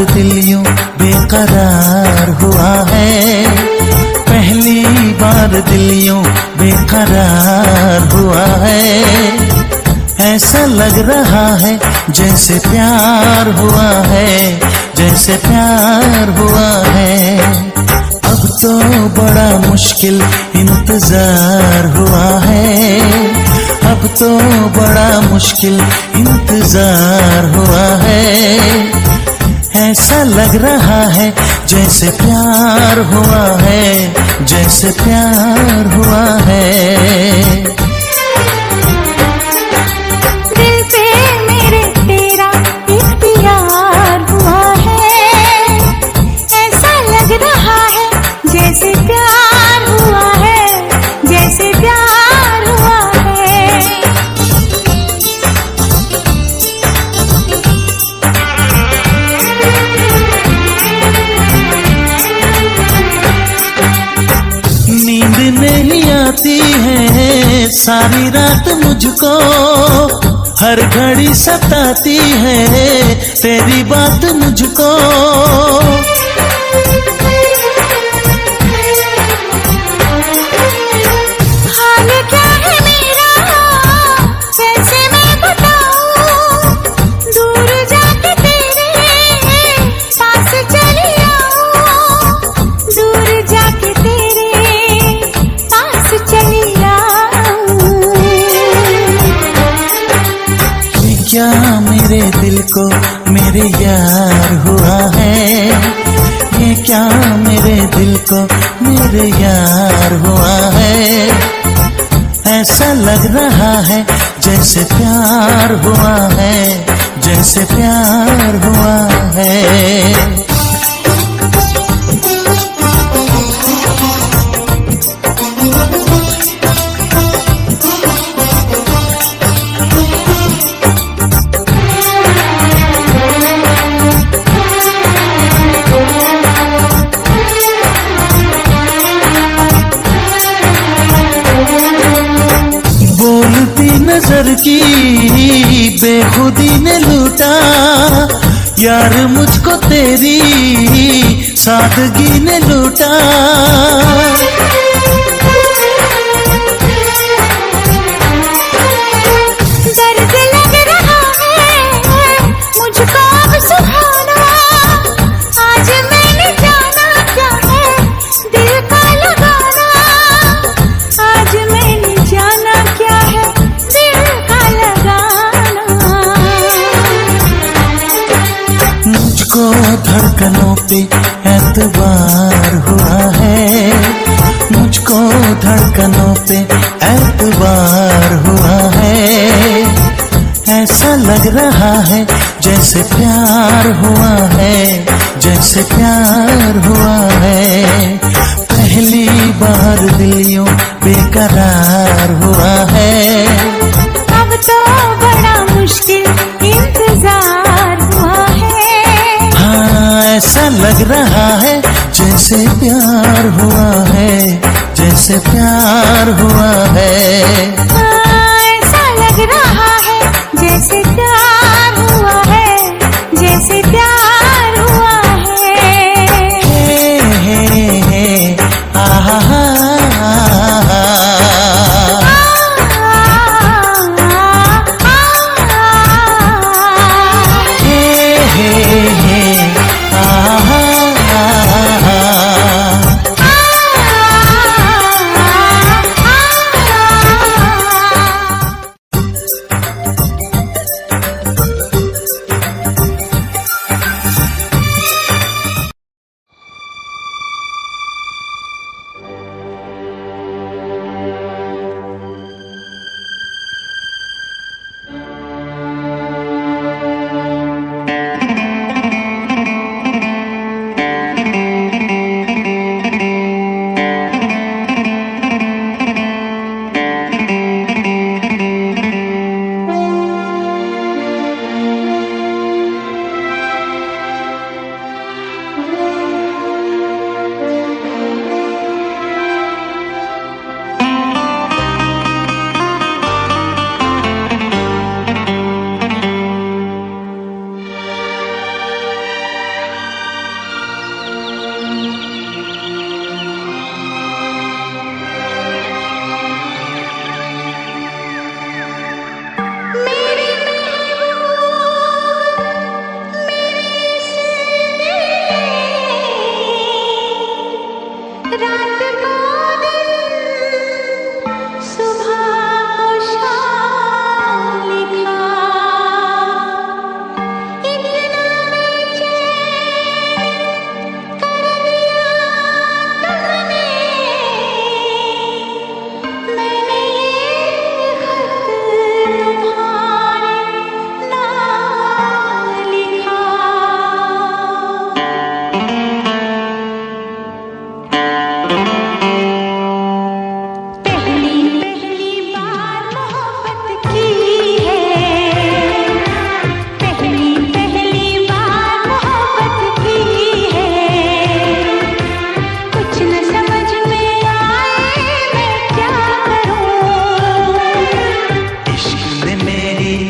दिल यूं बेकरार हुआ है, पहली बार दिल यूं बेकरार हुआ है। ऐसा लग रहा है जैसे प्यार हुआ है, जैसे प्यार हुआ है। अब तो बड़ा मुश्किल इंतजार हुआ है, अब तो बड़ा मुश्किल इंतजार हुआ है। ऐसा लग रहा है जैसे प्यार हुआ है, जैसे प्यार हुआ है। दिल पे मेरे तेरा इख्तियार हुआ है, ऐसा लग रहा है जैसे प्यार हुआ है, जैसे प्यार हुआ है। नहीं आती है सारी रात मुझको, हर घड़ी सताती है तेरी बात मुझको। हाल क्या है मेरा कैसे मैं बताऊं, दूर जाके तेरे पास चली आऊं, दूर जाके तेरे क्या मेरे दिल को मेरे यार हुआ है, ये क्या मेरे दिल को मेरे यार हुआ है। ऐसा लग रहा है जैसे प्यार हुआ है, जैसे प्यार हुआ है। नजर की बेखुदी ने लूटा यार, मुझको तेरी सादगी ने लूटा। दर्द लग रहा है मुझको अब सुहाना, आज मैंने जाना क्या है दिल का लगाना, आज मैंने जाना क्या है धड़कनों पे एतबार हुआ है, मुझको धड़कनों पे एतबार हुआ है। ऐसा लग रहा है जैसे प्यार हुआ है, जैसे प्यार हुआ है। पहली बार दिल यूं बेकरार हुआ है, अब तो बड़ा मुश्किल इंतजार हुआ है। ऐसा लग रहा है जैसे प्यार हुआ है, जैसे प्यार हुआ है। ऐसा लग रहा है जैसे प्यार हुआ है, जैसे प्यार हुआ है। आहा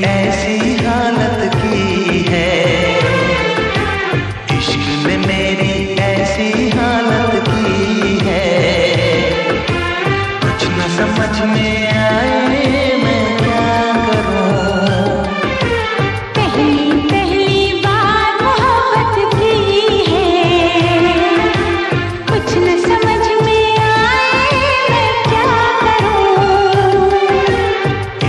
ऐसी हालत की है, इश्क ने मेरी ऐसी हालत की है, कुछ न समझ में आए मैं क्या करूं। पहली पहली बार मोहब्बत की है, कुछ न समझ में आए मैं क्या करूं।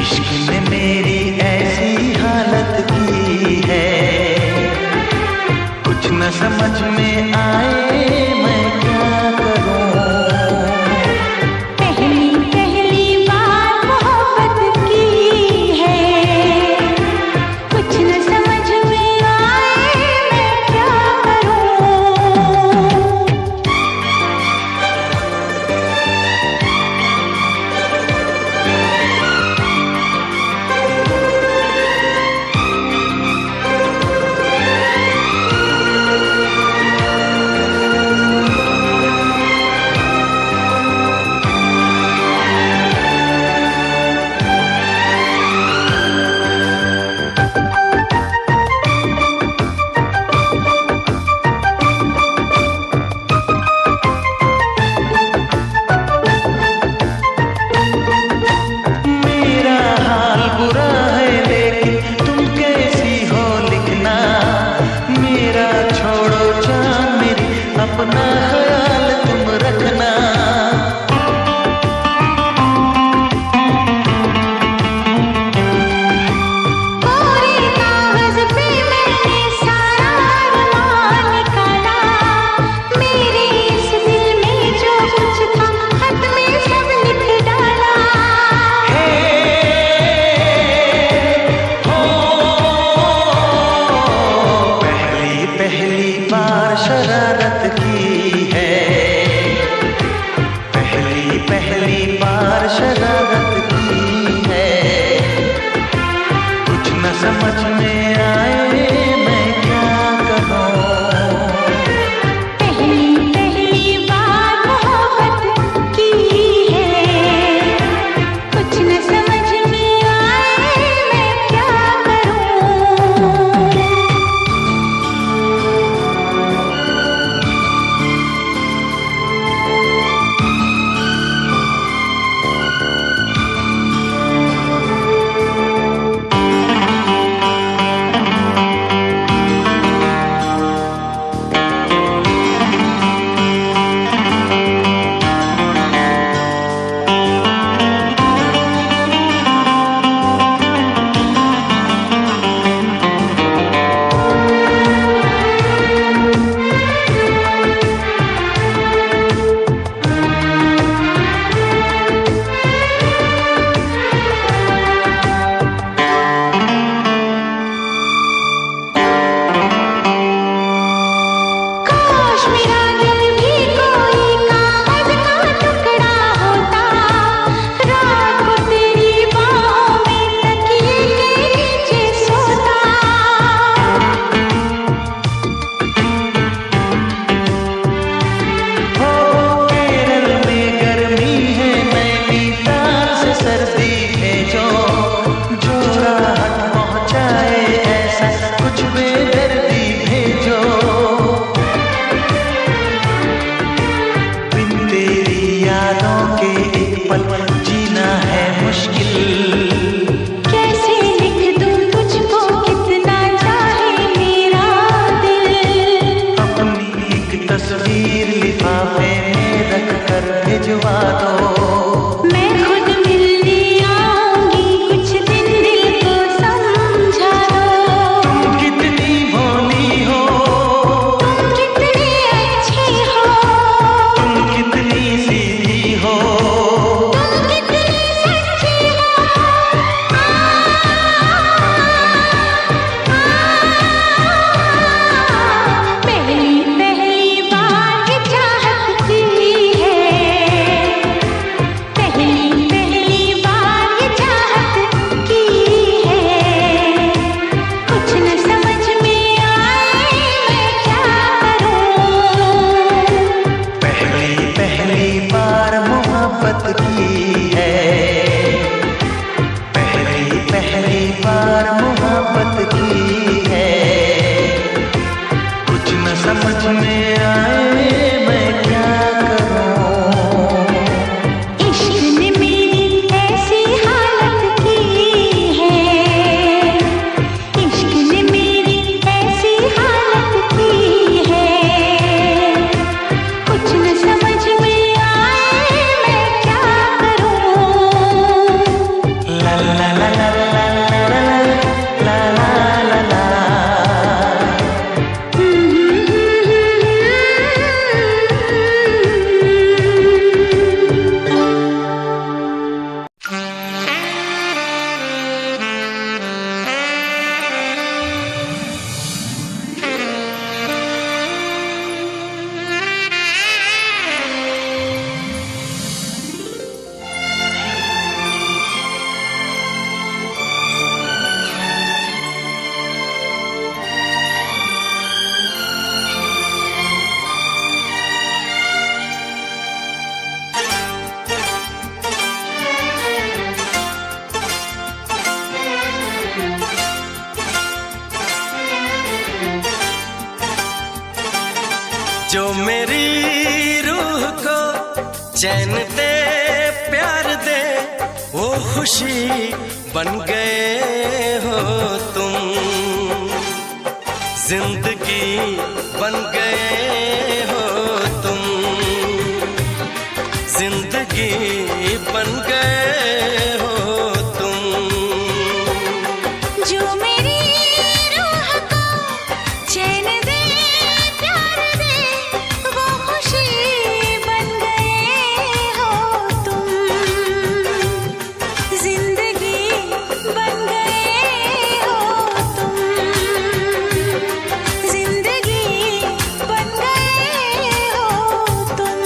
इश्क ने मेरी ऐसी हालत की है, कुछ न समझ में आए मैं क्या करूं। पहली पहली बार मोहब्बत की है, कुछ न समझ में आए मैं क्या करूं। मेरा हाल बुरा है लेकिन तुम कैसी हो लिखना, मेरा छोड़ो जान मेरी अपना ख्याल तुम रखना। कोरे कागज पे मैंने सारा अरमान निकाला, मेरे इस दिल में जो कुछ था खत में सब लिख डाला। पहली पहली बार शरारत की है, पहली पहली बार शरारत की है, कुछ न समझ में आए मैं क्या करूं। पहली पहली बार मोहब्बत की है, कुछ न समझ में आए मैं क्या करूं। हार मोहब्बत की है। कुछ न समझ में आए मैं क्या करूं। इश्क ने मेरी ऐसी हालत की है, इश्क ने मेरी ऐसी हालत की है। कुछ न समझ में आए मैं क्या करूं। ला ला ला ला ला ला ला ला ला ला। जो मेरी रूह को चैन दे प्यार दे वो खुशी बन गए हो तुम। जिंदगी बन गए हो तुम, जिंदगी बन गए हो तुम। जो मेरी रूह को चैन दे प्यार दे वो खुशी बन गए हो तुम। जिंदगी बन गए हो तुम, जिंदगी बन गए हो तुम।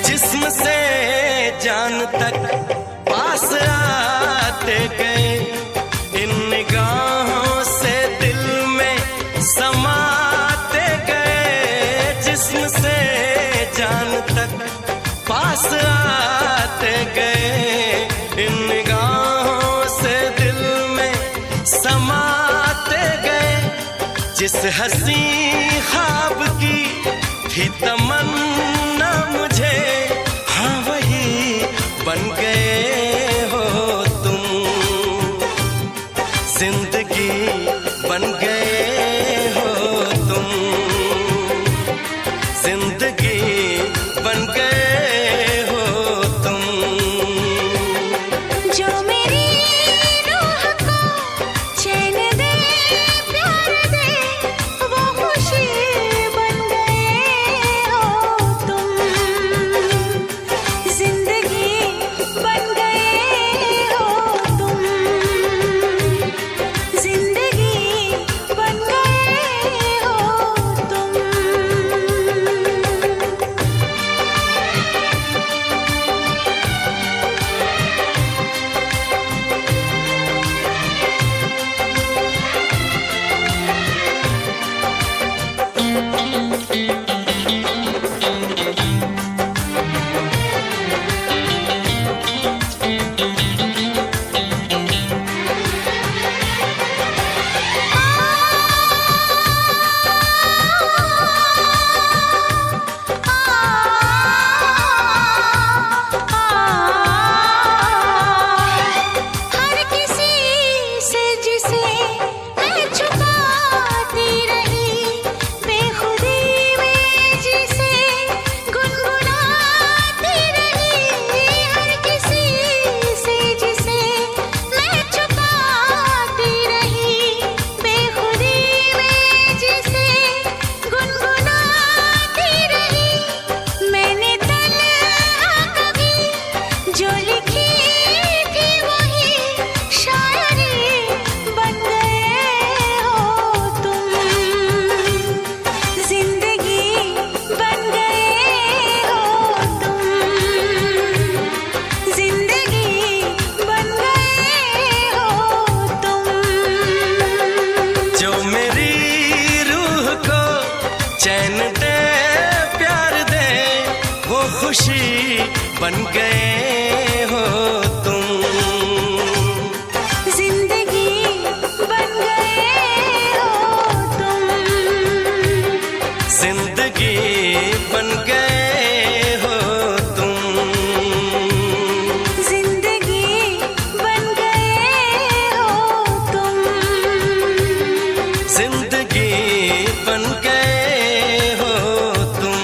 जिस्म से जान तक पास आते गए, इन निगाहों से दिल में समाते गए। जिस्म से जान तक पास आते गए, इन निगाहों से दिल में समाते गए। जिस हंसी ख्वाब की थी तमन्ना मुझे, हाँ वही बन गए हो तुम। जिंदगी बन गए हो तुम, जिंदगी बन गए हो तुम। जो मेरी रूह को चैन दे प्यार दे वो खुशी बन गए हो तुम। जिंदगी बन गए हो तुम, जिंदगी बन खुशी बन गए हो तुम। जिंदगी बन गए हो तुम। जिंदगी बन गए हो तुम। जिंदगी बन गए हो तुम। जिंदगी बन गए हो तुम।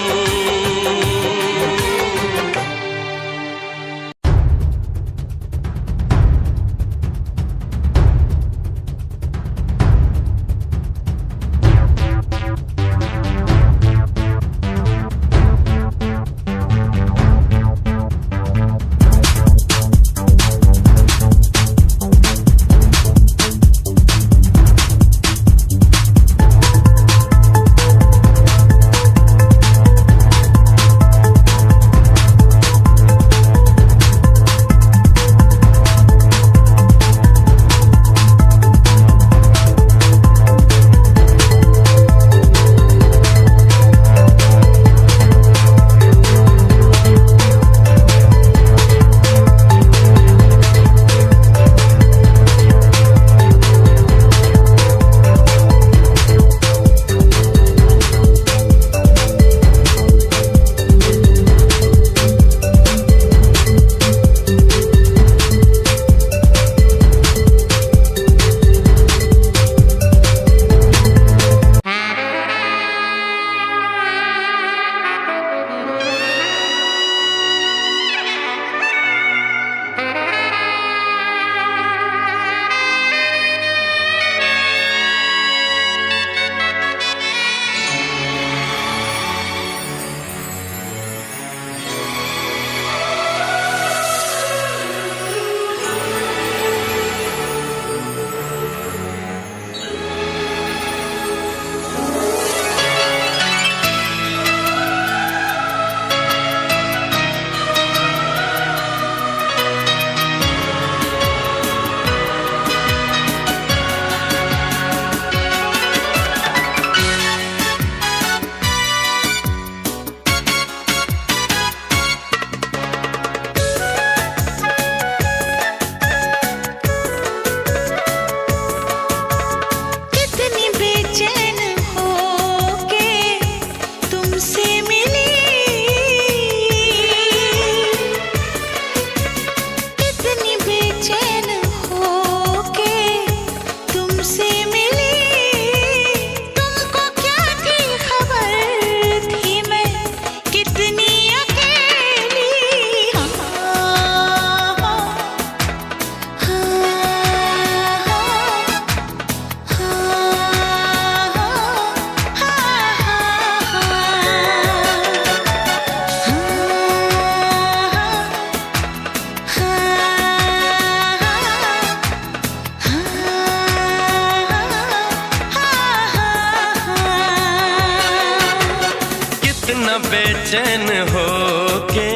बेचैन होके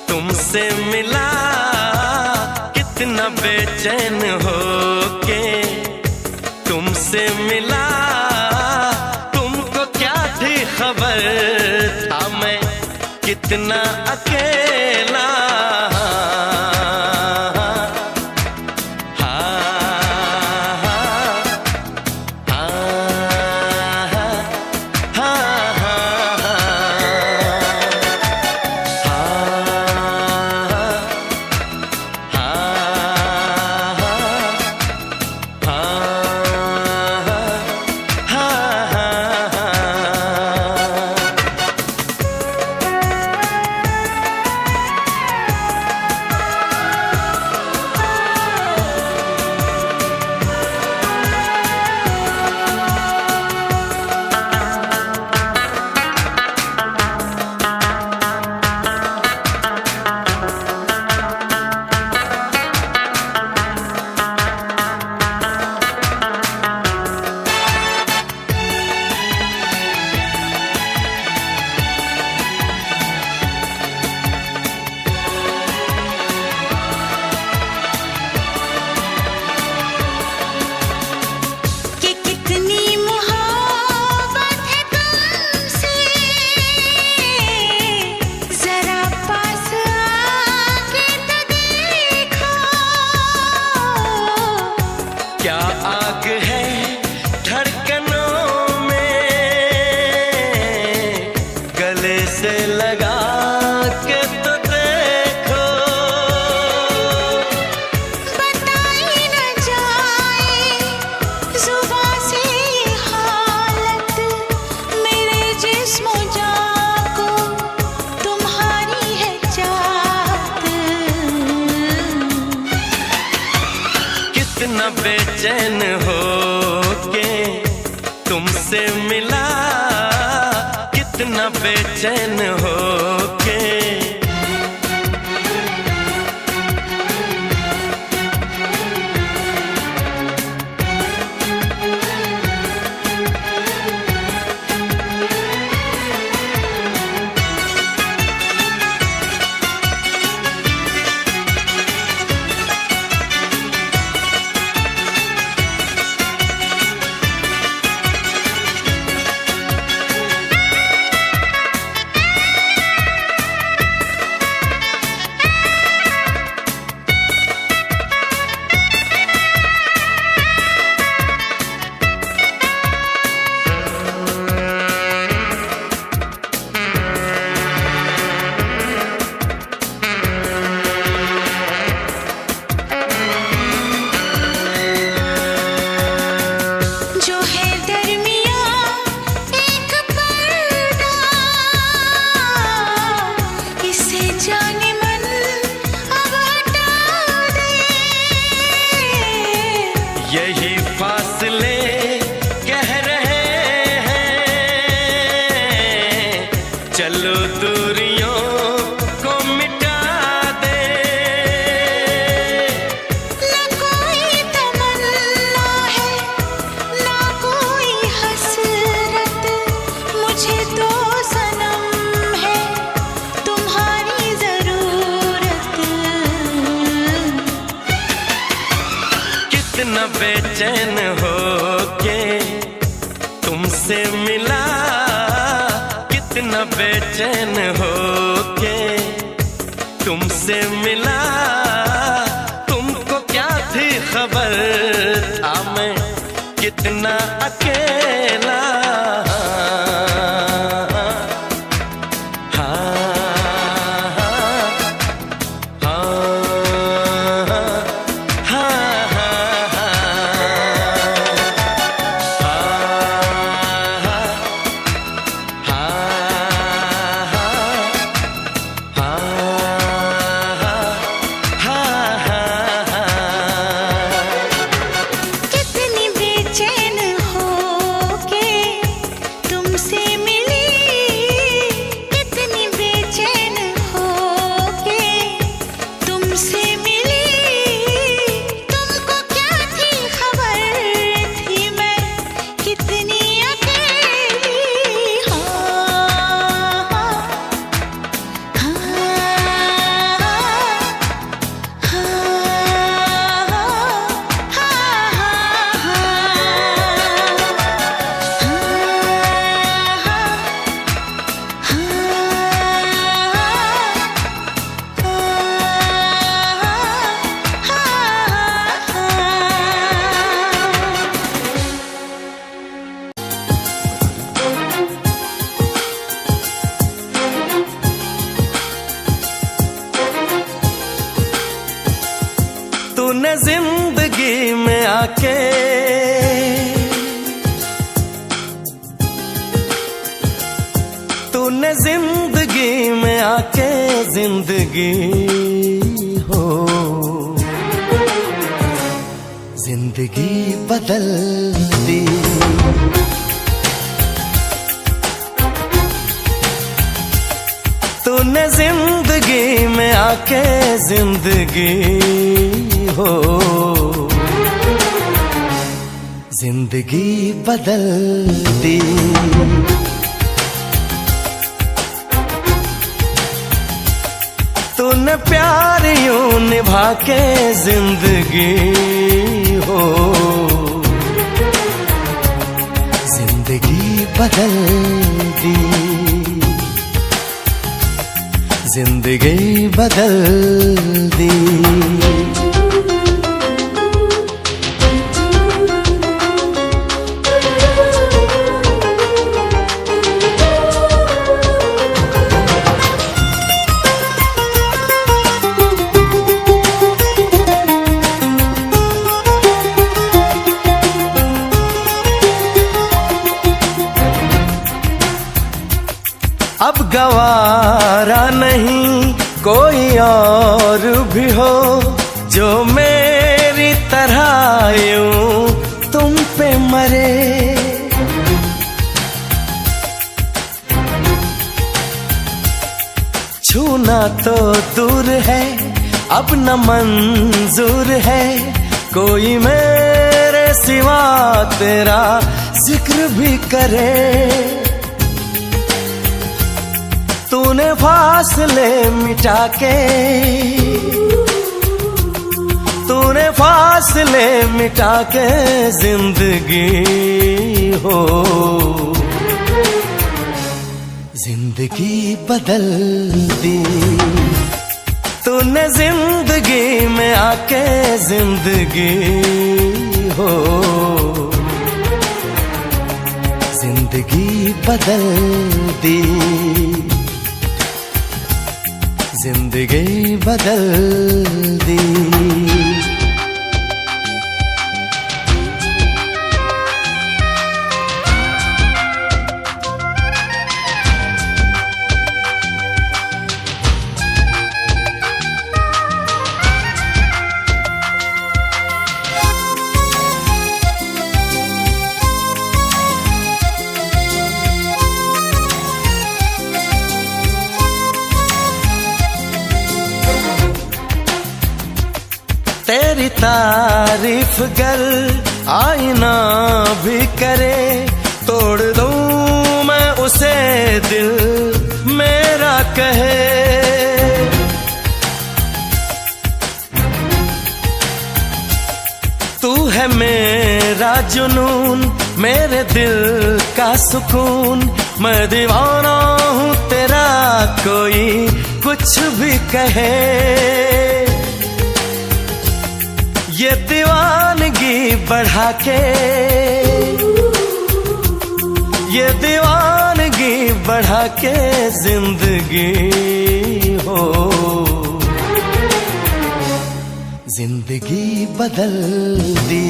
तुमसे मिला, कितना बेचैन होके तुमसे मिला। तुमको क्या थी खबर था मैं कितना अकेला। बेचैन हो के तुमसे मिला, कितना बेचैन हो के। यही फासले कह रहे हैं, चलो दूरियों को मिटा दे। ना कोई तमन्ना है, ना कोई हसरत, मुझे तो सनम है तुम्हारी जरूरत। कितना बेचैन हो के तुमसे मिला, कितना बेचैन हो के तुमसे मिला। तुमको क्या थी खबर था मैं कितना अकेला। तूने जिंदगी में आके तूने जिंदगी में आके जिंदगी हो जिंदगी बदल दी। तूने जिंदगी में आके जिंदगी हो जिंदगी बदल दी। तूने प्यार यूं निभा के जिंदगी हो जिंदगी बदल दी। जिंदगी बदल दी। अब गवारा नहीं कोई और भी हो जो मेरी तरह यूं तुम पे मरे। छूना तो दूर है अब न मंजूर है, कोई मेरे सिवा तेरा जिक्र भी करे। तूने फासले मिटा के, तूने फासले मिटा के जिंदगी हो, जिंदगी बदल दी। तूने जिंदगी में आके जिंदगी हो, जिंदगी बदल दी, जिंदगी बदल दी। तेरी तारीफ गर आईना भी करे, तोड़ दूं मैं उसे दिल मेरा कहे। तू है मेरा जुनून, मेरे दिल का सुकून, मैं दीवाना हूँ तेरा कोई कुछ भी कहे। ये दीवानगी बढ़ा के, ये दीवानगी बढ़ा के जिंदगी हो, जिंदगी बदल दी।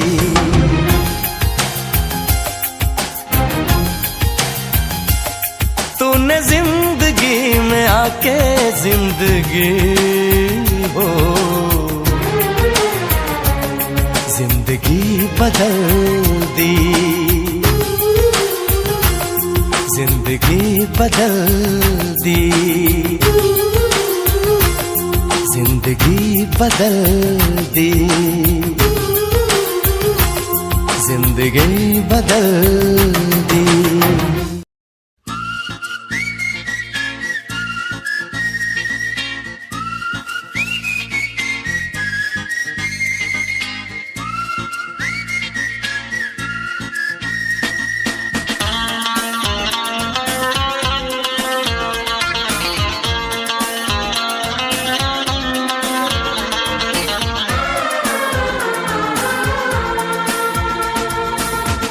तूने जिंदगी में आके जिंदगी हो, जिंदगी बदल दी, जिंदगी बदल दी, जिंदगी बदल दी, जिंदगी बदल दी।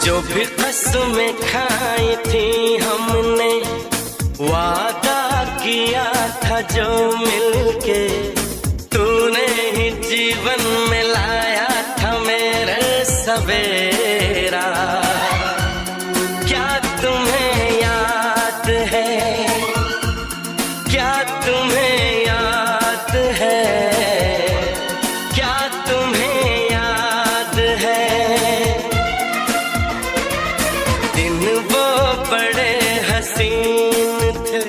जो भी कसमें खाई थी हमने, वादा किया था जो मिलके, तूने ही जीवन में लाया था मेरे सवेरा। क्या तुम्हें याद है, क्या तुम्हें याद है, क्या तुम्हें याद है, दिन वो बड़े हसीन थे,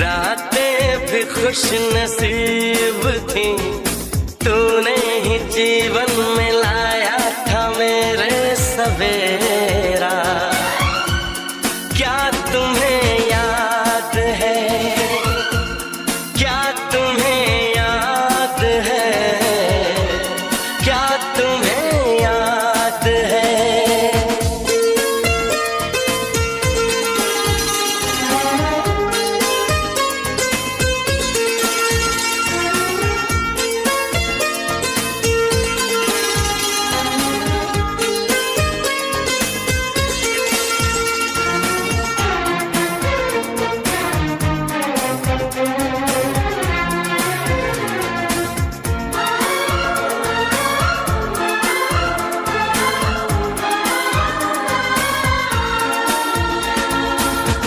रातें भी खुश नसीब थी, तूने ही जीवन में लाया था मेरे सवेरा। क्या तुम्हें याद है, क्या तुम्हें याद है, क्या तुम्हें याद है।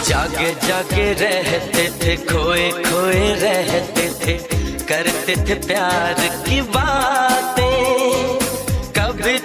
जागे जागे रहते थे, खोए खोए रहते थे, करते थे प्यार की बातें, कभी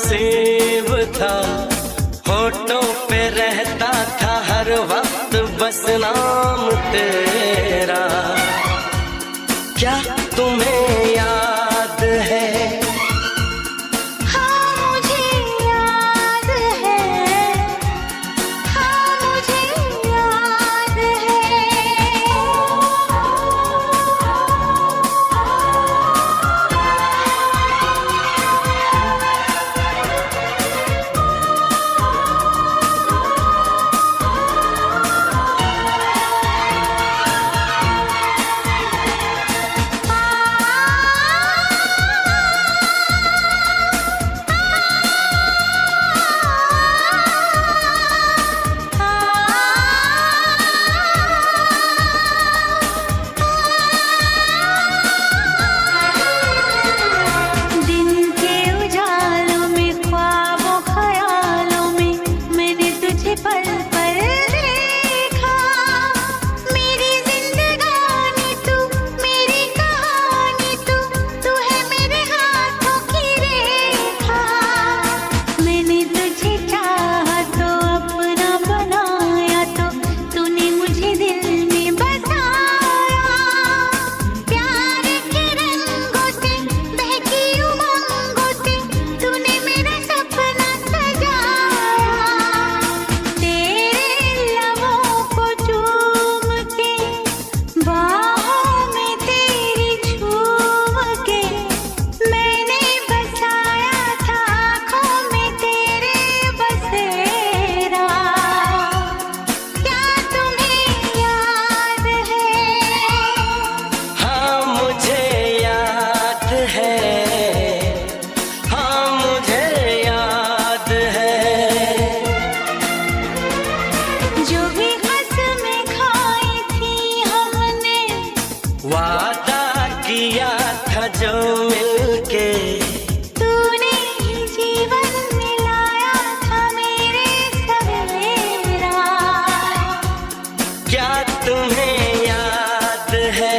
नसीब था, होठों पे रहता था हर वक्त बस नाम तेरा। क्या तुम्हें याद है? हाँ मुझे याद है, हाँ मुझे याद है। दिन के उजालों में ख्वाबों ख्यालों में मैंने तुझे पल पल देखा। मेरी जिंदगानी तू, मेरी कहानी तू, तू है मेरे हाथों की रेखा। मैंने तुझे चाहा तो अपना बनाया, तो तूने मुझे दिल में बसाया। प्यार के रंगों से बहकी उमंगों से तूने मेरा सपना सजाया। तेरे लबों को चूम के, बाहों में तेरी झूम के, मैंने बसाया था आँखों में तेरे बसेरा। क्या तुम्हें याद है? हाँ मुझे याद है, हाँ मुझे याद है। जो भी कसमें खाई थी हमने, वादा किया था जो मिलके, तूने ही जीवन मिलाया था मेरे सवेरा। क्या तुम्हें याद है?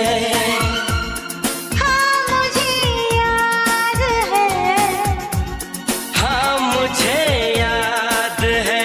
हाँ मुझे याद है, हाँ मुझे याद है।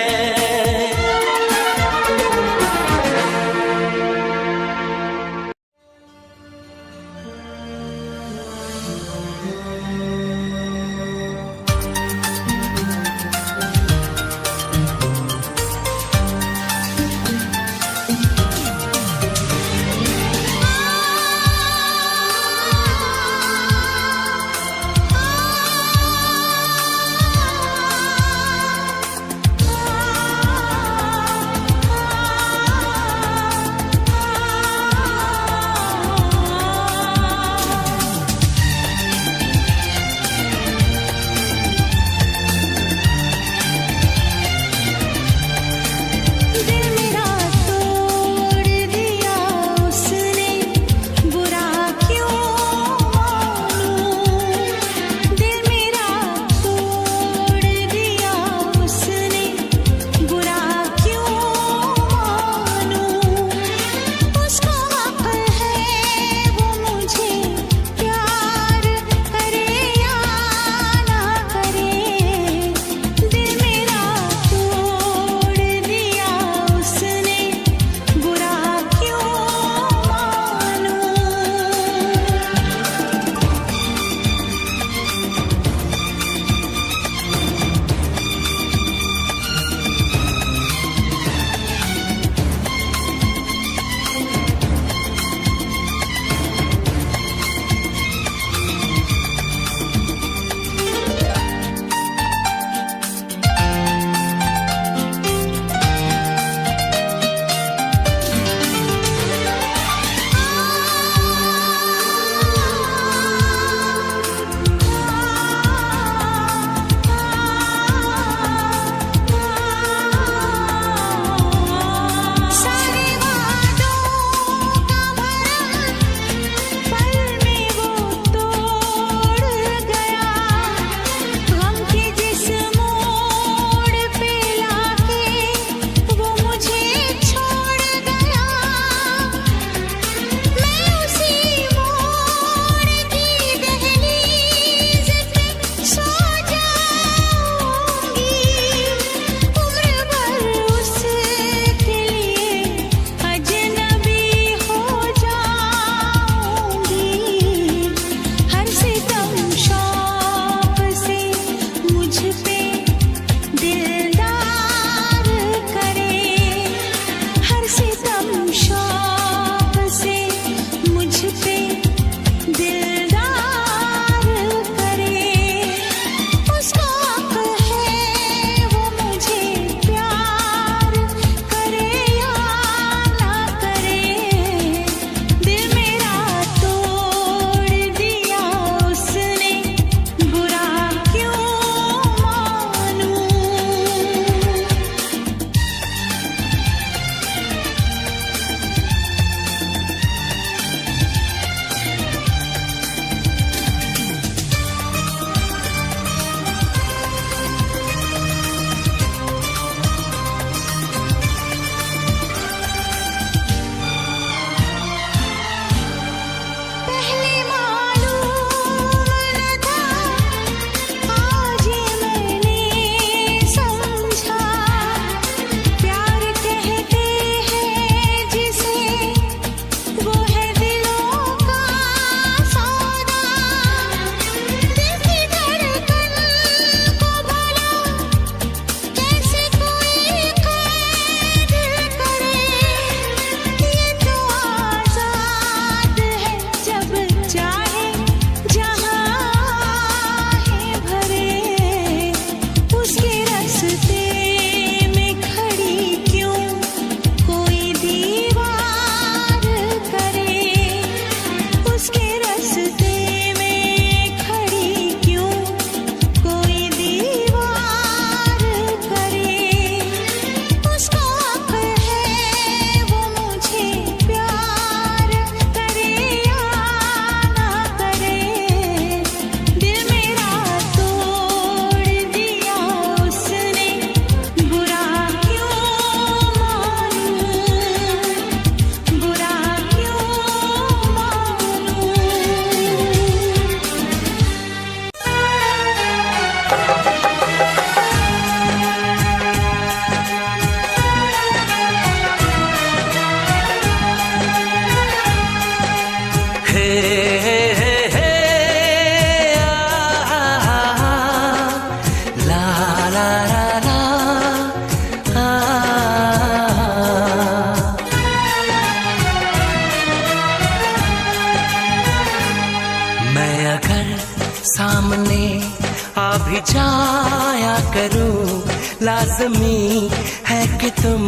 जाया करूं, लाज़मी है कि तुम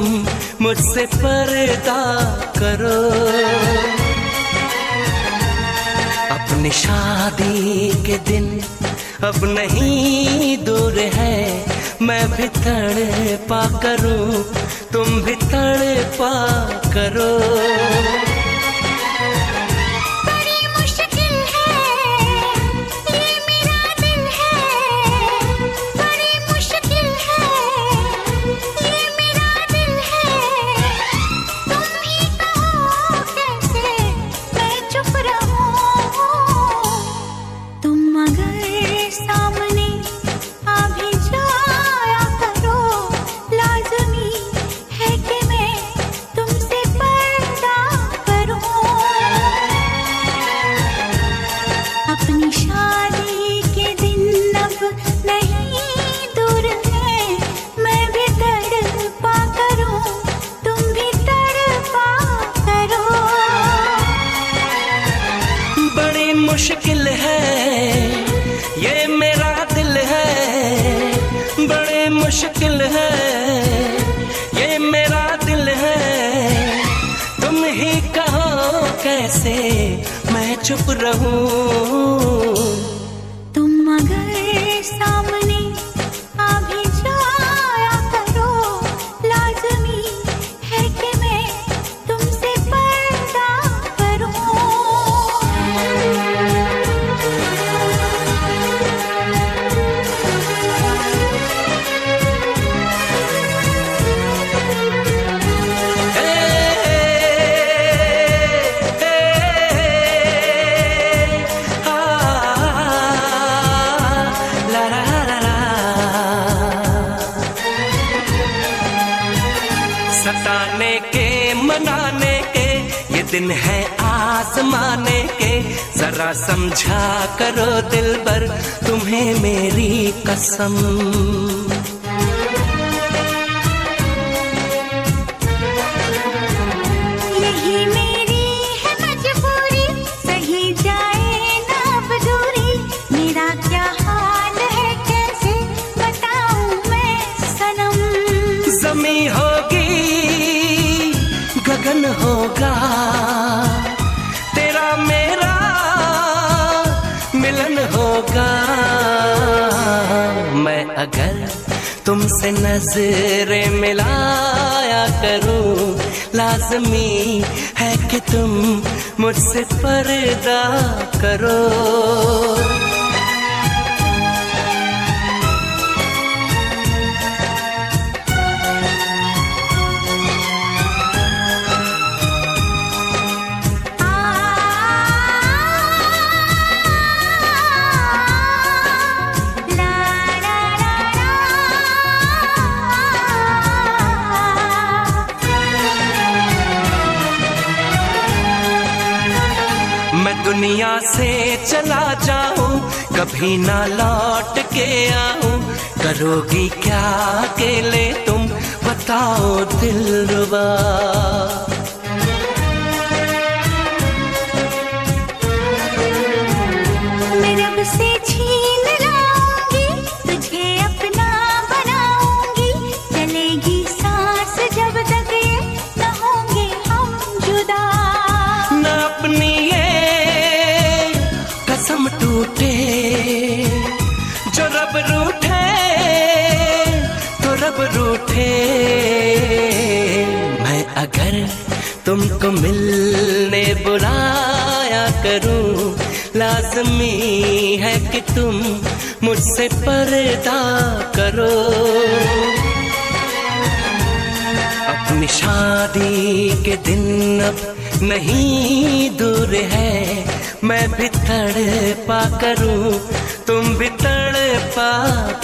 मुझसे पर्दा करो। अपनी शादी के दिन अब नहीं दूर है, मैं भी तड़पा करूं, तुम भी तड़पा करो। मुश्किल है ये मेरा दिल है, बड़े मुश्किल है ये मेरा दिल है। तुम ही कहो कैसे मैं चुप रहूं। तुम अगर सामने आ भी जाया करो, लाज़मी है कि मैं तुमसे पर्दा करूं। सताने के मनाने के ये दिन है आजमाने के, जरा समझा करो दिलबर तुम्हें मेरी कसम। यही मेरी है मजबूरी, सही जाए ना अब दूरी, मेरा क्या हाल है कैसे बताऊं मैं सनम। ज़मीं होगी गगन होगा, तेरा मेरा मिलन होगा। मैं अगर तुमसे नजरें मिलाया करूं, लाज़मी है कि तुम मुझसे पर्दा करो। मैं दुनिया से चला जाऊं, कभी ना लौट के आऊं, करोगी क्या अकेले तुम बताओ दिलरुबा। मैं रब से छीन लाऊंगी, तुझे अपना बनाऊंगी, चलेगी सांस जब तक ये न होंगे हम जुदा। न अपनी ये कसम टूटे, जो रब रूठे तो रब रूठे। मैं अगर तुमको मिलने बुलाया करूं, लाज़मी है कि तुम मुझसे पर्दा करो। अपनी शादी के दिन अब नहीं दूर है, मैं भी तड़पा करूं, तुम भी तड़पा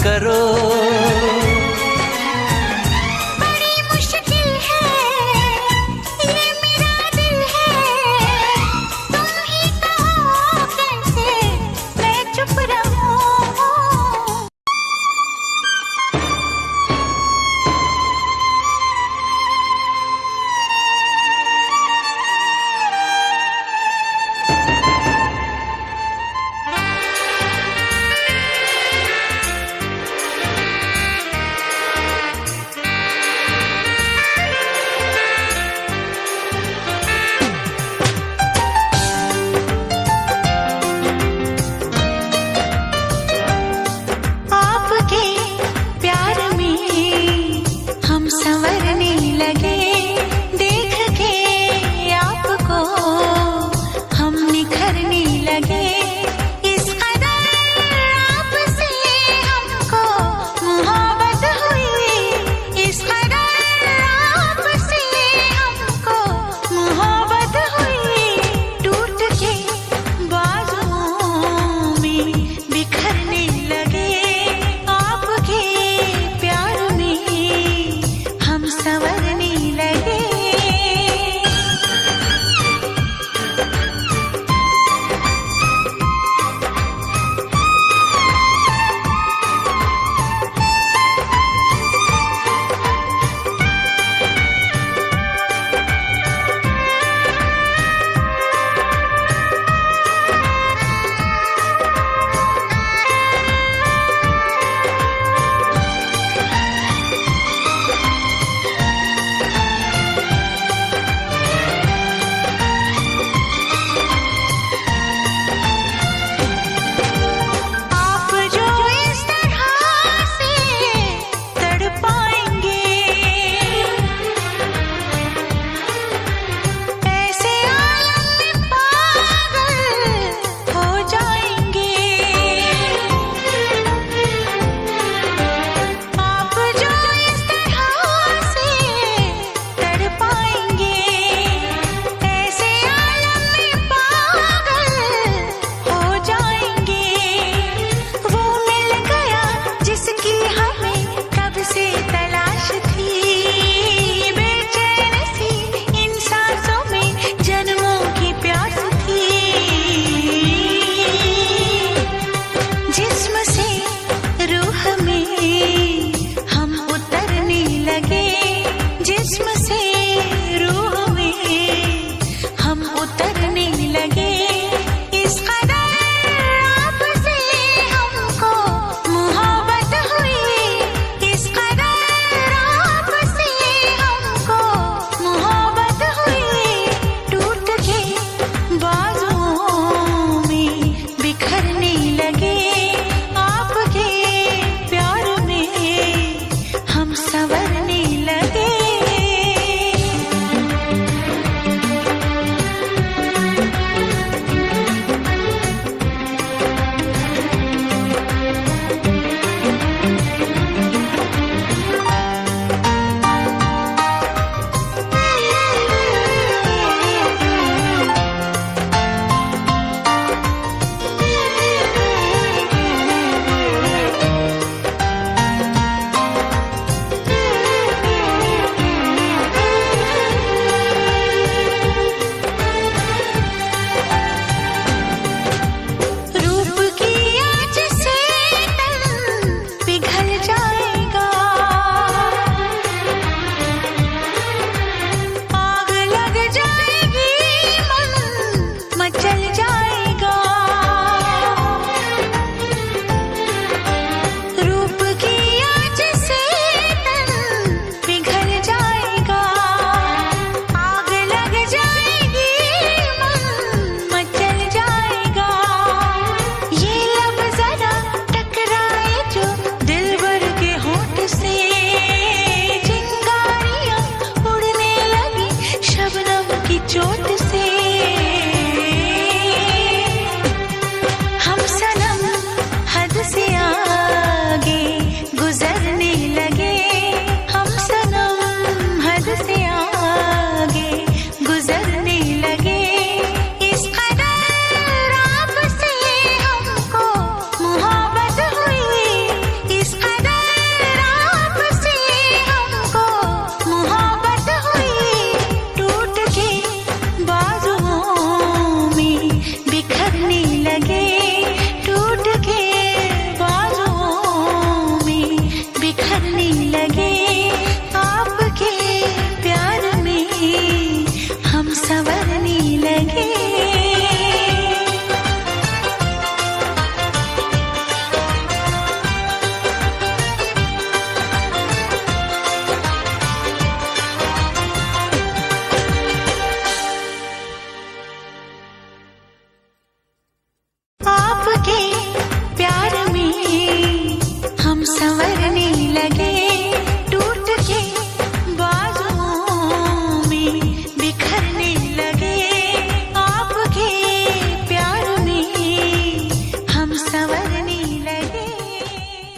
करो।